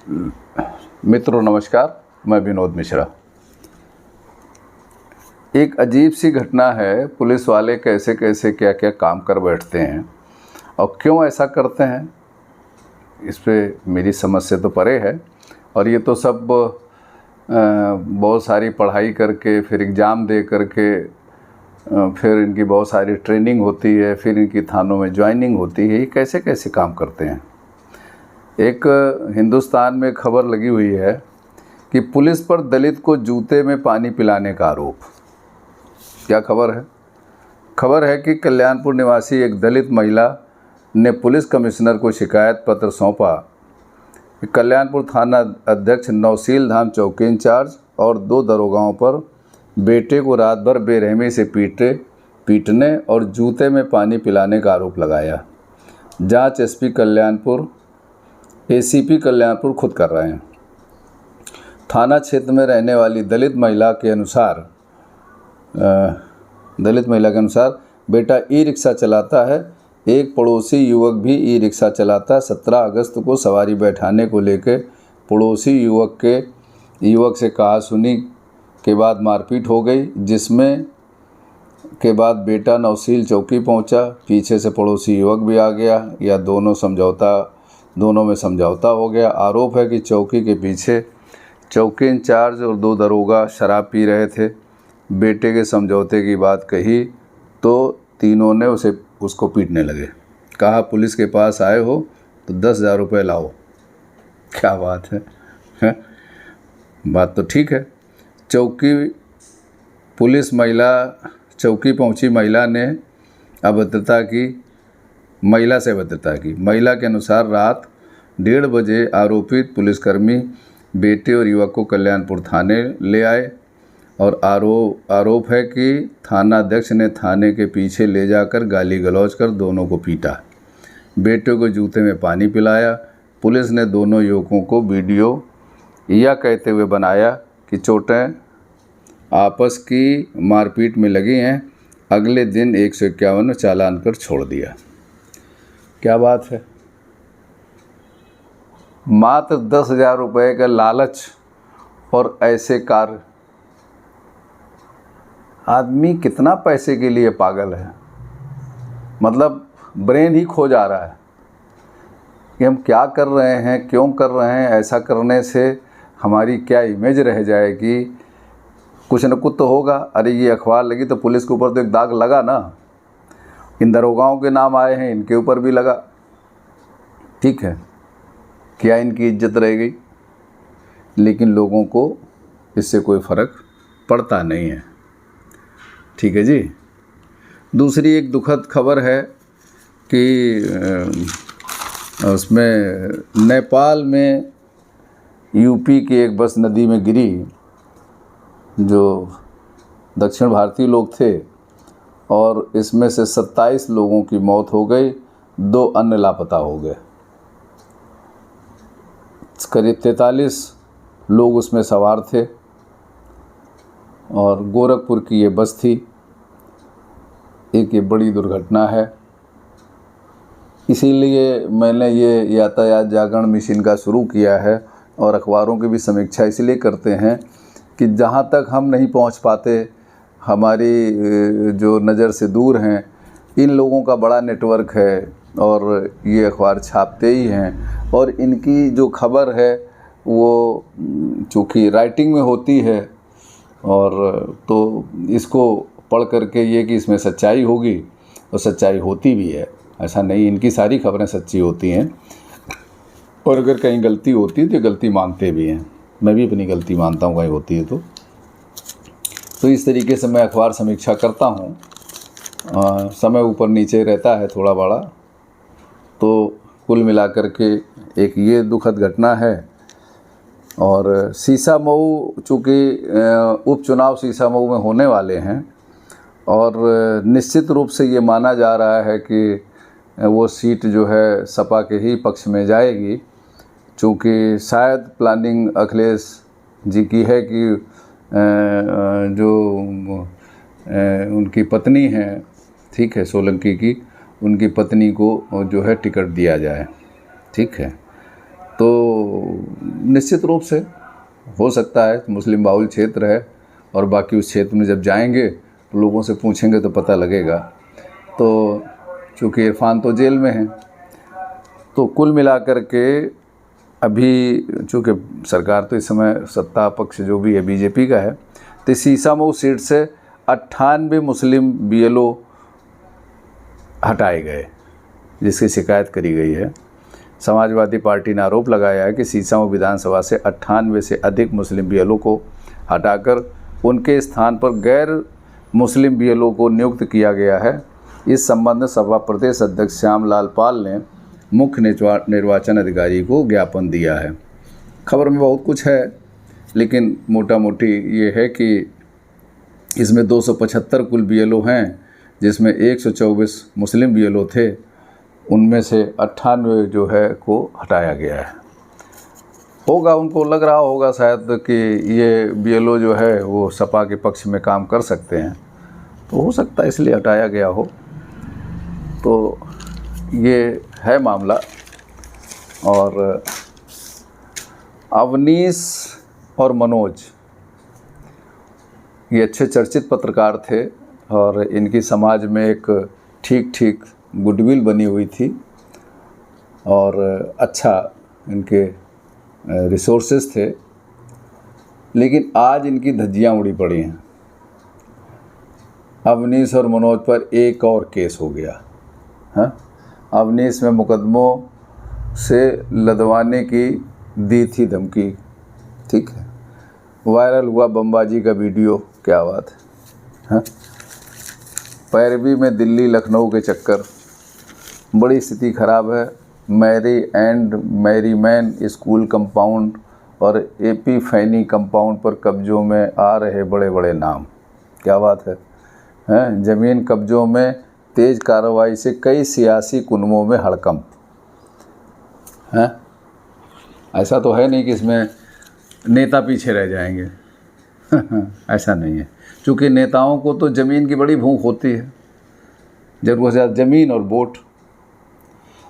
मित्रों नमस्कार, मैं विनोद मिश्रा। एक अजीब सी घटना है, पुलिस वाले कैसे कैसे क्या क्या काम कर बैठते हैं और क्यों ऐसा करते हैं, इस पे मेरी समझ से तो परे है। और ये तो सब बहुत सारी पढ़ाई करके फिर एग्ज़ाम दे करके फिर इनकी बहुत सारी ट्रेनिंग होती है, फिर इनकी थानों में ज्वाइनिंग होती है। ये कैसे कैसे काम करते हैं। एक हिंदुस्तान में खबर लगी हुई है कि पुलिस पर दलित को जूते में पानी पिलाने का आरोप। क्या खबर है? खबर है कि कल्याणपुर निवासी एक दलित महिला ने पुलिस कमिश्नर को शिकायत पत्र सौंपा। कल्याणपुर थाना अध्यक्ष नौशील धाम चौकी इंचार्ज और 2 दरोगाओं पर बेटे को रात भर बेरहमी से पीटने और जूते में पानी पिलाने का आरोप लगाया। जांच एसपी कल्याणपुर एसीपी कल्याणपुर खुद कर रहे हैं। थाना क्षेत्र में रहने वाली दलित महिला के अनुसार बेटा ई रिक्शा चलाता है। एक पड़ोसी युवक भी ई रिक्शा चलाता है। 17 अगस्त को सवारी बैठाने को लेकर पड़ोसी युवक से कहा सुनी के बाद मारपीट हो गई, जिसमें के बाद बेटा नौशील चौकी पहुंचा। पीछे से पड़ोसी युवक भी आ गया, या दोनों में समझौता हो गया। आरोप है कि चौकी के पीछे चौकी इंचार्ज और 2 दरोगा शराब पी रहे थे। बेटे के समझौते की बात कही तो तीनों ने उसको पीटने लगे। कहा पुलिस के पास आए हो तो 10,000 रुपये लाओ। क्या बात है? बात तो ठीक है। चौकी पहुंची महिला ने अभद्रता की। महिला के अनुसार रात 1:30 बजे आरोपित पुलिसकर्मी बेटे और युवक को कल्याणपुर थाने ले आए और आरोप है कि थाना अध्यक्ष ने थाने के पीछे ले जाकर गाली गलौज कर दोनों को पीटा। बेटे को जूते में पानी पिलाया। पुलिस ने दोनों युवकों को वीडियो यह कहते हुए बनाया कि चोटें आपस की मारपीट में लगी हैं। अगले दिन 151 में चालान कर छोड़ दिया। क्या बात है? मात्र 10,000 रुपये का लालच और ऐसे कार्य। आदमी कितना पैसे के लिए पागल है, मतलब ब्रेन ही खो जा रहा है कि हम क्या कर रहे हैं, क्यों कर रहे हैं। ऐसा करने से हमारी क्या इमेज रह जाएगी? कुछ न कुछ तो होगा। अरे ये अखबार लगी तो पुलिस के ऊपर तो एक दाग लगा ना। इन दरोगाओं के नाम आए हैं, इनके ऊपर भी लगा। ठीक है, क्या इनकी इज्जत रह गई? लेकिन लोगों को इससे कोई फ़र्क पड़ता नहीं है। ठीक है जी। दूसरी एक दुखद खबर है कि उसमें नेपाल में यूपी की एक बस नदी में गिरी। जो दक्षिण भारतीय लोग थे और इसमें से 27 लोगों की मौत हो गई, 2 अन्य लापता हो गए। करीब 43 लोग उसमें सवार थे और गोरखपुर की ये बस थी। एक ये बड़ी दुर्घटना है। इसीलिए मैंने ये यातायात जागरण मिशन का शुरू किया है और अखबारों की भी समीक्षा इसलिए करते हैं कि जहाँ तक हम नहीं पहुँच पाते, हमारी जो नज़र से दूर हैं, इन लोगों का बड़ा नेटवर्क है और ये अखबार छापते ही हैं। और इनकी जो खबर है वो चूँकि राइटिंग में होती है और तो इसको पढ़ करके ये कि इसमें सच्चाई होगी, और सच्चाई होती भी है। ऐसा नहीं, इनकी सारी खबरें सच्ची होती हैं और अगर कहीं गलती होती है तो गलती मानते भी हैं। मैं भी अपनी गलती मानता हूँ कहीं होती है तो इस तरीके से मैं अखबार समीक्षा करता हूँ। समय ऊपर नीचे रहता है थोड़ा बड़ा। तो कुल मिलाकर के एक ये दुखद घटना है। और सीसामऊ, चूँकि उपचुनाव सीसामऊ में होने वाले हैं और निश्चित रूप से ये माना जा रहा है कि वो सीट जो है सपा के ही पक्ष में जाएगी, चूँकि शायद प्लानिंग अखिलेश जी की है कि जो उनकी पत्नी हैं, ठीक है, सोलंकी की, उनकी पत्नी को जो है टिकट दिया जाए। ठीक है, तो निश्चित रूप से हो सकता है, मुस्लिम बाहुल क्षेत्र है और बाकी उस क्षेत्र में जब जाएंगे तो लोगों से पूछेंगे तो पता लगेगा। तो चूँकि इरफान तो जेल में है, तो कुल मिलाकर के अभी चूँकि सरकार तो इस समय सत्ता पक्ष जो भी है बीजेपी का है, तो सीसामऊ सीट से 98 मुस्लिम बीएलओ हटाए गए जिसकी शिकायत करी गई है। समाजवादी पार्टी ने आरोप लगाया है कि सीसामऊ विधानसभा से 98 से अधिक मुस्लिम बीएलओ को हटाकर उनके स्थान पर गैर मुस्लिम बीएलओ को नियुक्त किया गया है। इस संबंध में सपा प्रदेश अध्यक्ष श्यामलाल पाल ने मुख्य निर्वाचन अधिकारी को ज्ञापन दिया है। खबर में बहुत कुछ है, लेकिन मोटा मोटी ये है कि इसमें 275 कुल बीएलओ हैं, जिसमें 124 मुस्लिम बीएलओ थे, उनमें से 98 जो है को हटाया गया है। होगा, उनको लग रहा होगा शायद कि ये बीएलओ जो है वो सपा के पक्ष में काम कर सकते हैं, तो हो सकता है इसलिए हटाया गया हो। तो ये है मामला। और अवनीश और मनोज ये अच्छे चर्चित पत्रकार थे और इनकी समाज में एक ठीक गुडविल बनी हुई थी और अच्छा इनके रिसोर्सेज थे, लेकिन आज इनकी धज्जियां उड़ी पड़ी हैं। अवनीश और मनोज पर एक और केस हो गया। हाँ, अवनीश में मुकदमों से लदवाने की दी थी धमकी, ठीक है। वायरल हुआ बमबाजी का वीडियो, क्या बात है। हाँ, पैरवी में दिल्ली लखनऊ के चक्कर, बड़ी स्थिति खराब है। मैरी एंड मैरीमैन स्कूल कंपाउंड और एपी फैनी कंपाउंड पर कब्जों में आ रहे बड़े बड़े नाम, क्या बात है। हैं, ज़मीन कब्जों में तेज़ कार्रवाई से कई सियासी कुनबों में हड़कंप। हैं, ऐसा तो है नहीं कि इसमें नेता पीछे रह जाएंगे। ऐसा नहीं है, क्योंकि नेताओं को तो ज़मीन की बड़ी भूख होती है। ज़रूरत से ज़्यादा ज़मीन और वोट,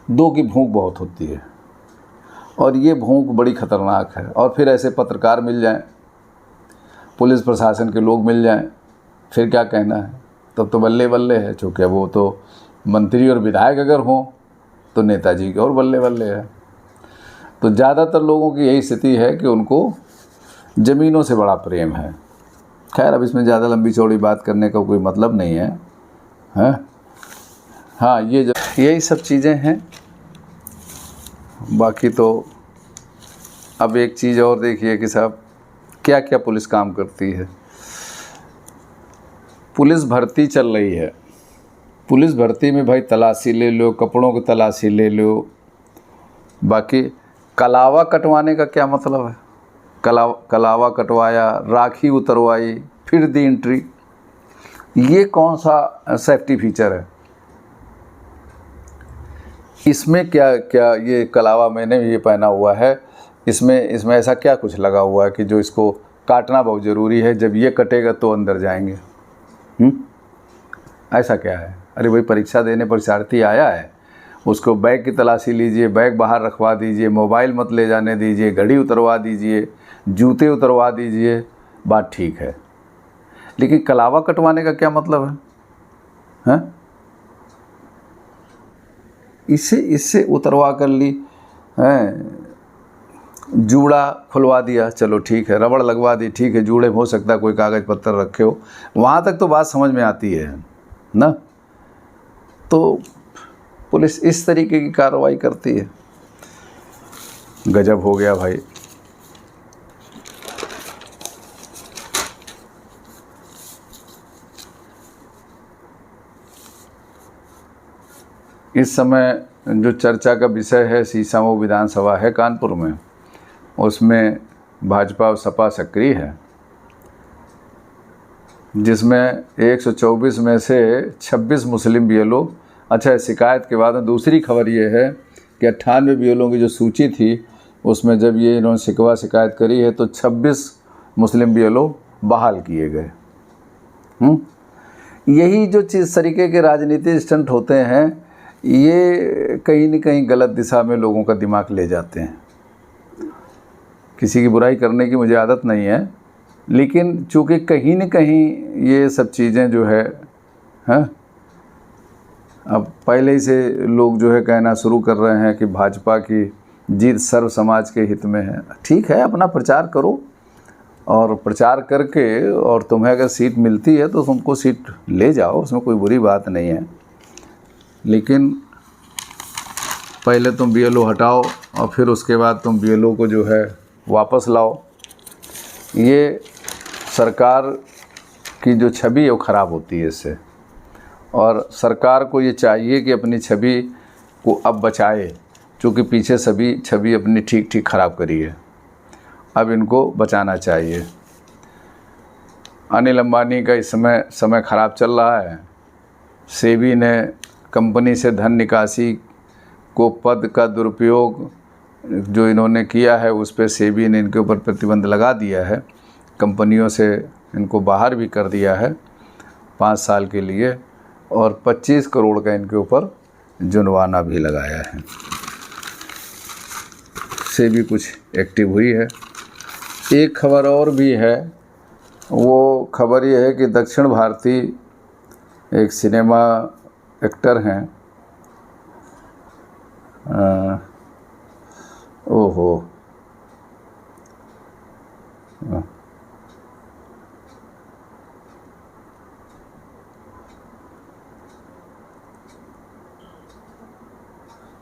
दो की भूख बहुत होती है, और ये भूख बड़ी ख़तरनाक है। और फिर ऐसे पत्रकार मिल जाएं, पुलिस प्रशासन के लोग मिल जाएं, फिर क्या कहना है, तब तो बल्ले बल्ले है। चूँकि वो तो मंत्री और विधायक अगर हों तो नेताजी के और बल्ले बल्ले है। तो ज़्यादातर लोगों की यही स्थिति है कि उनको ज़मीनों से बड़ा प्रेम है। खैर, अब इसमें ज़्यादा लंबी चौड़ी बात करने का कोई मतलब नहीं है। हैं, हाँ, यही सब चीज़ें हैं। बाकी तो अब एक चीज़ और देखिए कि साहब क्या क्या पुलिस काम करती है। पुलिस भर्ती चल रही है, पुलिस भर्ती में भाई तलाशी ले लो, कपड़ों की तलाशी ले लो। बाकी कलावा कटवाने का क्या मतलब है। कलावा कटवाया, राखी उतरवाई, फिर दी एंट्री, ये कौन सा सेफ्टी फीचर है। इसमें क्या क्या ये कलावा मैंने ये पहना हुआ है, इसमें ऐसा क्या कुछ लगा हुआ है कि जो इसको काटना बहुत ज़रूरी है, जब ये कटेगा तो अंदर जाएंगे। ऐसा क्या है। अरे भाई, परीक्षा देने परीक्षार्थी आया है, उसको बैग की तलाशी लीजिए, बैग बाहर रखवा दीजिए, मोबाइल मत ले जाने दीजिए, घड़ी उतरवा दीजिए, जूते उतरवा दीजिए, बात ठीक है। लेकिन कलावा कटवाने का क्या मतलब है। हैं, इससे उतरवा कर ली, हैं, जूड़ा खुलवा दिया, चलो ठीक है, रबड़ लगवा दी, ठीक है, जूड़े हो सकता है कोई कागज़ पत्तर रखे हो, वहाँ तक तो बात समझ में आती है ना। तो पुलिस इस तरीके की कार्रवाई करती है। गजब हो गया भाई। इस समय जो चर्चा का विषय है, सीसामऊ विधानसभा है कानपुर में, उसमें भाजपा और सपा सक्रिय है, जिसमें 124 में से 26 मुस्लिम बीएलओ। अच्छा, शिकायत के बाद दूसरी खबर ये है कि 98 बीएलओ की जो सूची थी, उसमें जब ये इन्होंने शिकायत करी है तो 26 मुस्लिम बीएलओ बहाल किए गए। यही जो चीज़ तरीके के राजनीतिक स्टंट होते हैं, ये कहीं न कहीं गलत दिशा में लोगों का दिमाग ले जाते हैं। किसी की बुराई करने की मुझे आदत नहीं है, लेकिन चूँकि कहीं न कहीं ये सब चीज़ें जो है अब पहले ही से लोग जो है कहना शुरू कर रहे हैं कि भाजपा की जीत सर्व समाज के हित में है। ठीक है, अपना प्रचार करो और प्रचार करके और तुम्हें अगर सीट मिलती है तो तुमको सीट ले जाओ, उसमें कोई बुरी बात नहीं है। लेकिन पहले तुम BLO हटाओ और फिर उसके बाद तुम BLO को जो है वापस लाओ। ये सरकार की जो छवि है वो ख़राब होती है इससे, और सरकार को ये चाहिए कि अपनी छवि को अब बचाए, क्योंकि पीछे सभी छवि अपनी ठीक ठीक ख़राब करी है, अब इनको बचाना चाहिए। अनिल अंबानी का इस समय ख़राब चल रहा है। सेबी ने कंपनी से धन निकासी को पद का दुरुपयोग जो इन्होंने किया है उस पर सेबी ने इनके ऊपर प्रतिबंध लगा दिया है, कंपनियों से इनको बाहर भी कर दिया है 5 साल के लिए, और 25 करोड़ का इनके ऊपर जुर्माना भी लगाया है। सेबी कुछ एक्टिव हुई है। एक खबर और भी है, वो खबर ये है कि दक्षिण भारतीय एक सिनेमा एक्टर हैं, ओहो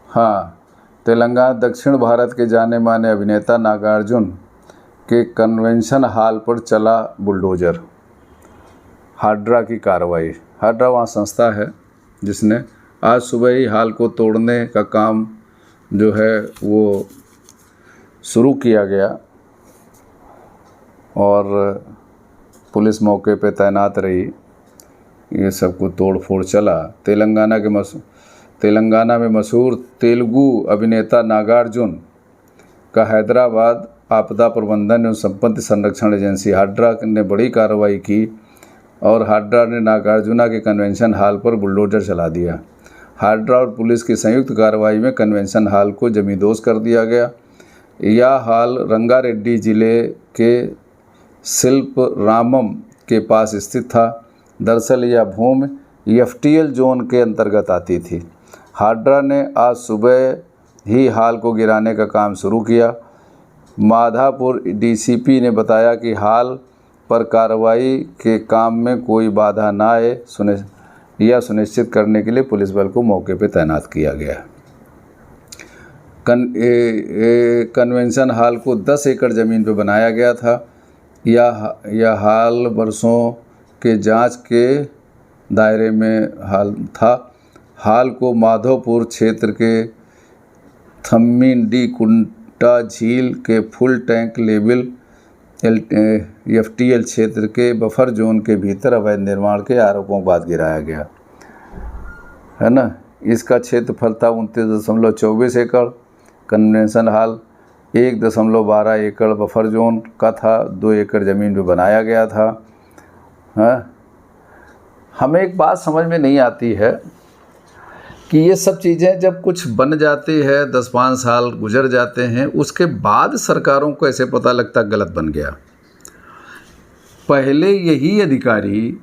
हाँ, तेलंगाना दक्षिण भारत के जाने माने अभिनेता नागार्जुन के कन्वेंशन हॉल पर चला बुलडोज़र। हाड्रा की कार्रवाई। हाड्रा वहाँ संस्था है जिसने आज सुबह ही हॉल को तोड़ने का काम जो है वो शुरू किया गया, और पुलिस मौके पे तैनात रही। ये सब को तोड़ फोड़ चला। तेलंगाना में मशहूर तेलुगु अभिनेता नागार्जुन का हैदराबाद आपदा प्रबंधन एवं संपत्ति संरक्षण एजेंसी हाड्रा ने बड़ी कार्रवाई की, और हाड्रा ने नागार्जुना के कन्वेंशन हॉल पर बुलडोजर चला दिया। हाड्रा और पुलिस की संयुक्त कार्रवाई में कन्वेंशन हॉल को जमींदोज कर दिया गया। यह हॉल रंगारेड्डी ज़िले के शिल्परामम के पास स्थित था। दरअसल यह भूमि FTL जोन के अंतर्गत आती थी। हाड्रा ने आज सुबह ही हॉल को गिराने का काम शुरू किया। माधापुर DCP ने बताया कि हॉल पर कार्रवाई के काम में कोई बाधा न आए, यह सुनिश्चित करने के लिए पुलिस बल को मौके पर तैनात किया गया। कन्वेंशन हॉल को 10 एकड़ ज़मीन पर बनाया गया था। यह हॉल वर्षों के जांच के दायरे में हॉल था। हॉल को माधोपुर क्षेत्र के थम्मीडी कुंटा झील के फुल टैंक लेवल FTL क्षेत्र के बफर जोन के भीतर अवैध निर्माण के आरोपों के बाद गिराया गया है ना। इसका क्षेत्रफल था 29.24 एकड़। कन्वेंशन हॉल 1.12 एकड़ बफर जोन का था। 2 एकड़ ज़मीन पे बनाया गया था। हमें एक बात समझ में नहीं आती है कि ये सब चीज़ें जब कुछ बन जाती है, 10-5 साल गुजर जाते हैं, उसके बाद सरकारों को ऐसे पता लगता गलत बन गया। पहले यही अधिकारी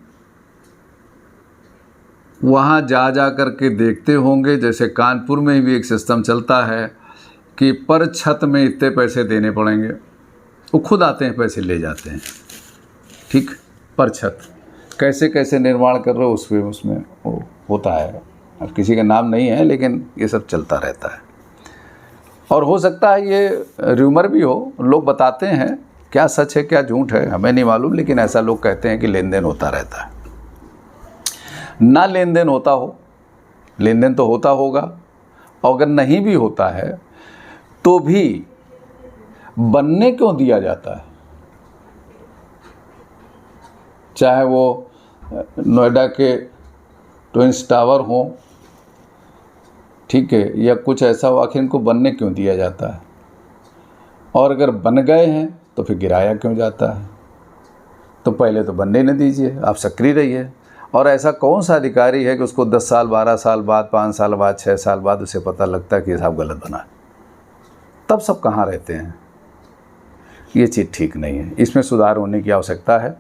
वहाँ जा कर के देखते होंगे। जैसे कानपुर में भी एक सिस्टम चलता है कि पर छत में इतने पैसे देने पड़ेंगे, वो खुद आते हैं पैसे ले जाते हैं। ठीक, पर छत कैसे कैसे निर्माण कर रहे हो उसमें वो होता है। अब किसी का नाम नहीं है, लेकिन ये सब चलता रहता है। और हो सकता है ये र्यूमर भी हो, लोग बताते हैं, क्या सच है क्या झूठ है हमें नहीं मालूम, लेकिन ऐसा लोग कहते हैं कि लेन देन होता रहता है। ना लेन देन होता हो, लेन देन तो होता होगा, और अगर नहीं भी होता है तो भी बनने क्यों दिया जाता है? चाहे वो नोएडा के ट्विंस टावर हो, ठीक है, या कुछ ऐसा हो, आखिर इनको बनने क्यों दिया जाता है? और अगर बन गए हैं तो फिर गिराया क्यों जाता है? तो पहले तो बनने न दीजिए, आप सक्रिय रहिए। और ऐसा कौन सा अधिकारी है कि उसको 10 साल 12 साल बाद, 5 साल बाद, 6 साल बाद उसे पता लगता है कि साहब गलत बना है? तब सब कहाँ रहते हैं? ये चीज़ ठीक नहीं है, इसमें सुधार होने की आवश्यकता है।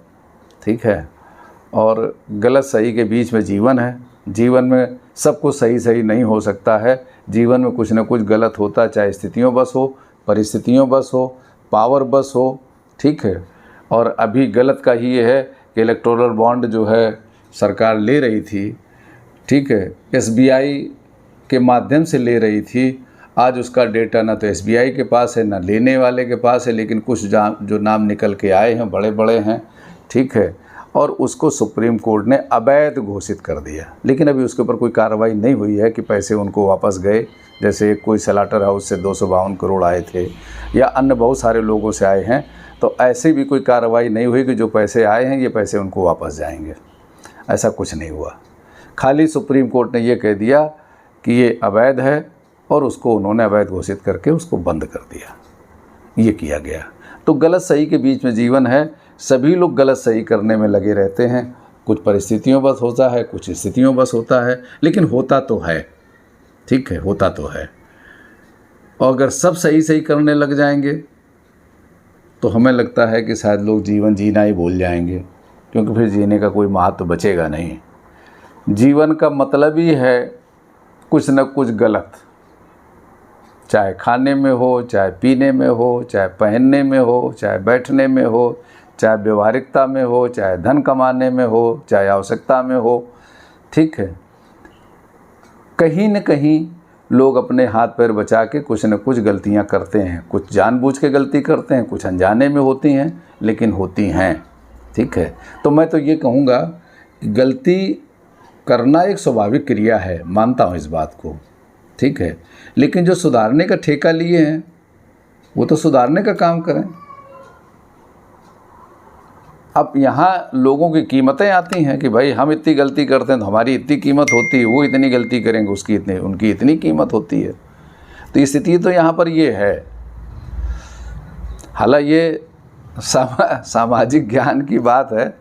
ठीक है, और गलत सही के बीच में जीवन है। जीवन में सब कुछ सही सही नहीं हो सकता है, जीवन में कुछ ना कुछ गलत होता है, चाहे स्थितियों बस हो, परिस्थितियों बस हो, पावर बस हो। ठीक है, और अभी गलत का ही ये है कि इलेक्टोरल बॉन्ड जो है सरकार ले रही थी, ठीक है, SBI के माध्यम से ले रही थी। आज उसका डेटा ना तो SBI के पास है ना लेने वाले के पास है, लेकिन कुछ जो नाम निकल के आए हैं बड़े बड़े हैं। ठीक है, और उसको सुप्रीम कोर्ट ने अवैध घोषित कर दिया, लेकिन अभी उसके ऊपर कोई कार्रवाई नहीं हुई है कि पैसे उनको वापस गए। जैसे कोई स्लाटर हाउस से 252 करोड़ आए थे, या अन्य बहुत सारे लोगों से आए हैं, तो ऐसे भी कोई कार्रवाई नहीं हुई कि जो पैसे आए हैं ये पैसे उनको वापस जाएंगे। ऐसा कुछ नहीं हुआ। खाली सुप्रीम कोर्ट ने ये कह दिया कि ये अवैध है, और उसको उन्होंने अवैध घोषित करके उसको बंद कर दिया। ये किया गया। तो गलत सही के बीच में जीवन है। सभी लोग गलत सही करने में लगे रहते हैं। कुछ परिस्थितियों बस होता है, कुछ स्थितियों बस होता है, लेकिन होता तो है। ठीक है, होता तो है। और अगर सब सही सही करने लग जाएंगे तो हमें लगता है कि शायद लोग जीवन जीना ही भूल जाएंगे, क्योंकि फिर जीने का कोई महत्व बचेगा नहीं। जीवन का मतलब ही है कुछ न कुछ गलत, चाहे खाने में हो, चाहे पीने में हो, चाहे पहनने में हो, चाहे बैठने में हो, चाहे व्यवहारिकता में हो, चाहे धन कमाने में हो, चाहे आवश्यकता में हो। ठीक है, कहीं न कहीं लोग अपने हाथ पैर बचा के कुछ न कुछ गलतियां करते हैं। कुछ जानबूझ के गलती करते हैं, कुछ अनजाने में होती हैं, लेकिन होती हैं। ठीक है, तो मैं तो ये कहूँगा कि गलती करना एक स्वाभाविक क्रिया है, मानता हूँ इस बात को। ठीक है, लेकिन जो सुधारने का ठेका लिए हैं वो तो सुधारने का काम करें। अब यहाँ लोगों की कीमतें आती हैं कि भाई हम इतनी गलती करते हैं तो हमारी इतनी कीमत होती है, वो इतनी गलती करेंगे उनकी इतनी कीमत होती है। तो स्थिति तो यहाँ पर ये है। हालांकि ये सामाजिक ज्ञान की बात है,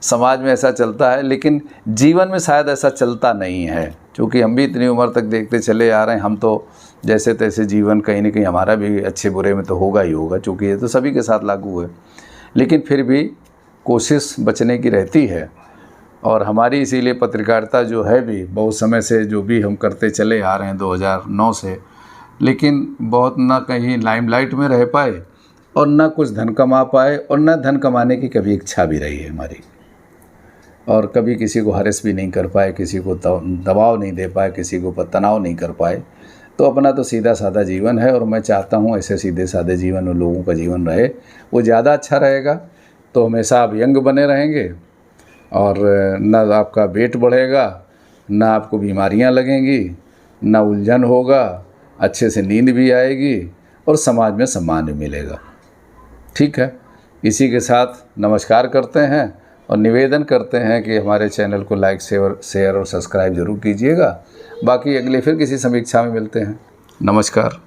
समाज में ऐसा चलता है, लेकिन जीवन में शायद ऐसा चलता नहीं है। क्योंकि हम भी इतनी उम्र तक देखते चले आ रहे हैं, हम तो जैसे तैसे जीवन कहीं ना कहीं हमारा भी अच्छे बुरे में तो होगा ही होगा, चूँकि ये तो सभी के साथ लागू है। लेकिन फिर भी कोशिश बचने की रहती है। और हमारी इसीलिए पत्रकारिता जो है भी बहुत समय से जो भी हम करते चले आ रहे हैं 2009 से, लेकिन बहुत ना कहीं लाइमलाइट में रह पाए और ना कुछ धन कमा पाए, और ना धन कमाने की कभी इच्छा भी रही है हमारी, और कभी किसी को हरेस भी नहीं कर पाए, किसी को दबाव नहीं दे पाए, किसी के ऊपर तनाव नहीं कर पाए। तो अपना तो सीधा साधा जीवन है, और मैं चाहता हूँ ऐसे सीधे साधे जीवन में लोगों का जीवन रहे, वो ज़्यादा अच्छा रहेगा। तो हमेशा आप यंग बने रहेंगे, और ना आपका वेट बढ़ेगा, ना आपको बीमारियां लगेंगी, ना उलझन होगा, अच्छे से नींद भी आएगी, और समाज में सम्मान भी मिलेगा। ठीक है, इसी के साथ नमस्कार करते हैं और निवेदन करते हैं कि हमारे चैनल को लाइक शेयर और सब्सक्राइब ज़रूर कीजिएगा। बाकी अगले फिर किसी समीक्षा में मिलते हैं। नमस्कार।